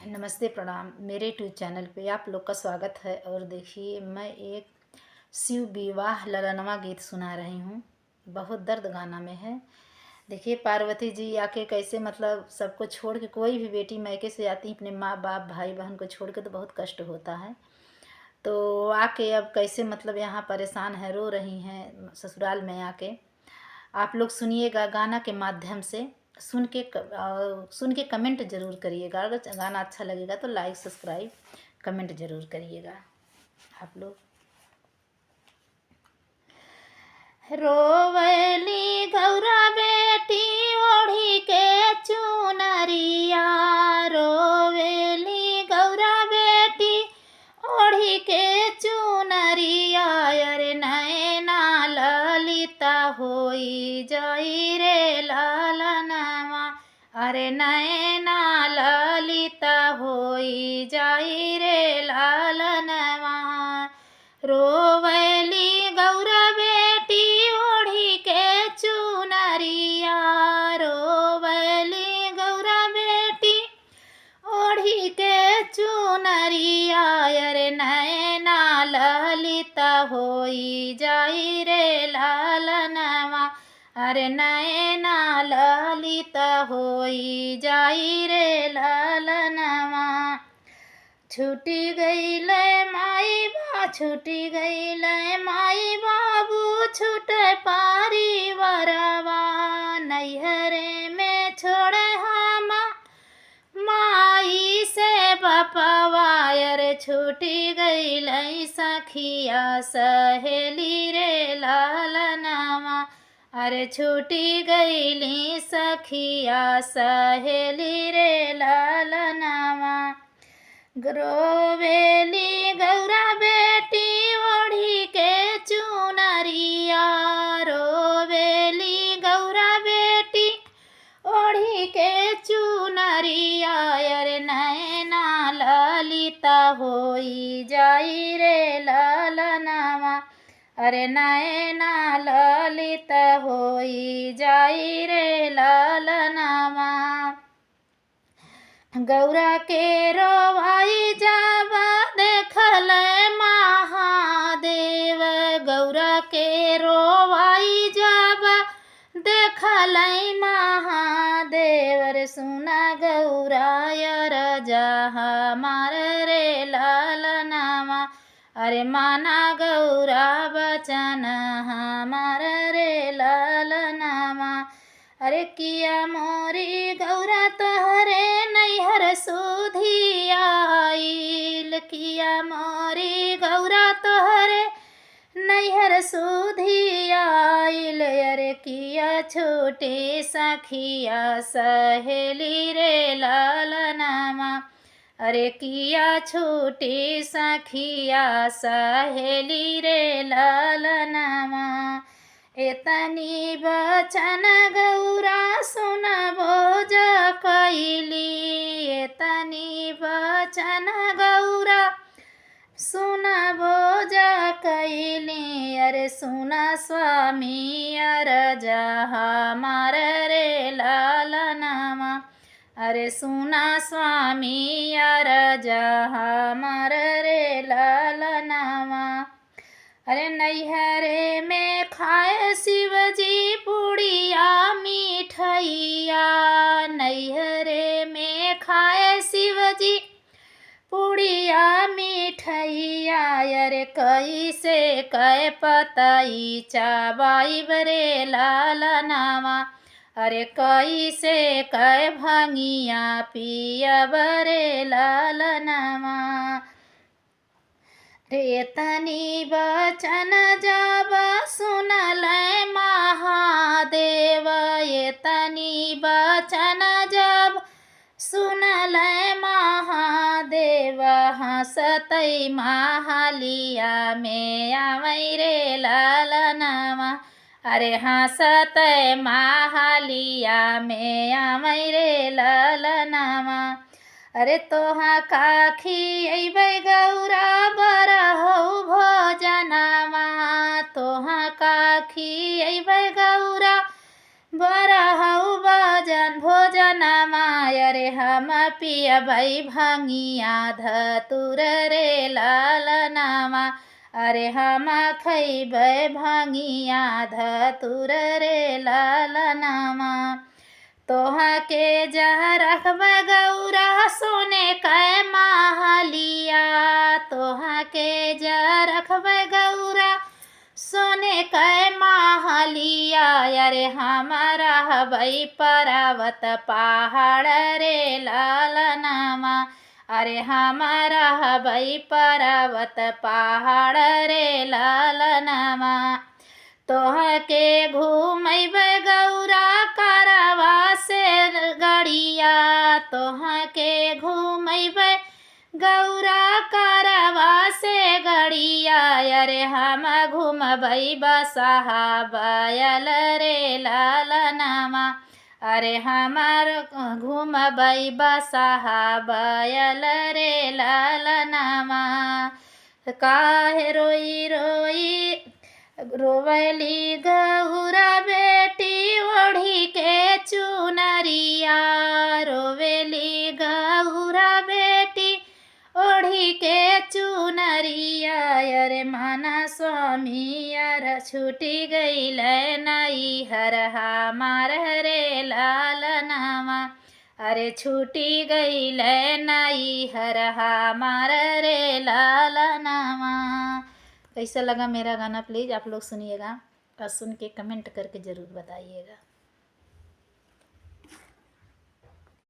नमस्ते प्रणाम। मेरे यूट्यूब चैनल पे आप लोग का स्वागत है। और देखिए, मैं एक शिव विवाह ललनवा गीत सुना रही हूँ। बहुत दर्द गाना में है। देखिए, पार्वती जी आके कैसे मतलब सबको छोड़ के, कोई भी बेटी मायके से आती है अपने माँ बाप भाई बहन को छोड़ के तो बहुत कष्ट होता है। तो आके अब कैसे मतलब यहाँ परेशान है, रो रही हैं ससुराल में आके। आप लोग सुनिएगा गाना के माध्यम से। सुन के कमेंट ज़रूर करिएगा। अगर गाना अच्छा लगेगा तो लाइक सब्सक्राइब कमेंट ज़रूर करिएगा आप लोग। रोवली गौरा बेटी ओढ़ी के चुनरिया, रोवेली गौरा बेटी ओढ़ी के चुनरिया। अरे नैना ललिता होई जाई रे लालनवा, अरे नैना ललिता होई जाई रे लालनवा। रोवली गौरा बेटी ओढ़ी के चुनरिया, रोवली गौरा बेटी ओढ़ी के चुनरिया। अरे नैना ललिता होई जाई रे लालनवा, अरे नैना ललिता होई जाई रे लालनवा। छूटी गईले माई बा, छूटी गईले माई बाबू, छूटे परिवारवा। नैहरे में छोड़े हम माई से बपवा। अरे छूटी गईले सखिया सहेली रे लालनवा, अरे छूटी गईली सखिया सहेली रे लालनवा। रोवेली गौरा बेटी ओढ़ी के चुनरिया, रोवेली गौरा बेटी ओढ़ी के चुनरिया। अरे नैना ललिता होई जाई रे लालनवा, अरे नैना ललिता होई जाई रे लालनवा। गौरा के रोवाई जावा देखल महादेव, गौरा के रोवाई जावा देखल महादेव। रे सुना गौरा रजा हमार रे लालनवा, अरे माना गौरा बचन हमार रे लालनवा। अरे किया मोरी गौरा तोहरे नैहर सुधी आइल, किया मोरी गौरा तोहरे नैहर सुधी आइल। अरे किया छोटे सखिया सहेली रे लालनवा, अरे किया छोटे सखिया सहेली रे लालनवा। एतनी बचन गौरा सुनबो जा कैली, एतनी बचन गौरा सुनबो जा कैली। अरे सुना स्वामी अरजा हमार रे लालनवा, अरे सुना स्वामी अरजा हमार रे लालनवा। अरे नैहरे में खाए शिवजी पुड़िया मिठैया, नैहरे में खाए शिवजी पुड़िया मिठैया। अरे कैसे कै पतई चाबाई बरे लालनवा, अरे कैसे कै भंगिया पिया बरे लालनवा। रेतनी बचन जब सुनल महादेव, एतनी बचन जब सुनल महादेव। हंसतई महालिया में आवै रे लालनवा, अरे हंसतई महालिया में आवै रे लालनवा। अरे तोहा काखी अइबै गौरा बरहौ भोजनवा, तोहा काखी अइबै गौरा बरहु भजन भोजनमा अरे हम पिया भई भंगिया धतुर रे लालनामा अरे हम खैबै भंगिया धतुर रे लालनामा तोहा के जह रखबै गौरा सोने कै महलिया तोहा के जह रखबै गौरा सोने कै महलिया अरे हमारा हबै पर्वत पहाड़ रे लालनामा अरे हमारा हबै पर्वत पहाड़ रे लालनामा तोह के घूमैबै गौरा करवा से गड़िया तोह के घूमैबै गौरा करवा से गड़िया अरे हम घूमबै बसहा बैल रे लालनामा अरे हमार घूमबै बसहा बैल रे लालनामा काहे रोई रोई रोवली गौरा बेटी ओढ़ी के चुनरिया रोवेली गौरा बेटी ओढ़ी के चुनरिया अरे माना स्वामी अर छूटी गईल नई हर हमार रे लालनामा अरे छूटी गईल नई हर हमार रे लालनामा। कैसा लगा मेरा गाना प्लीज़ आप लोग सुनिएगा और सुन के कमेंट करके ज़रूर बताइएगा।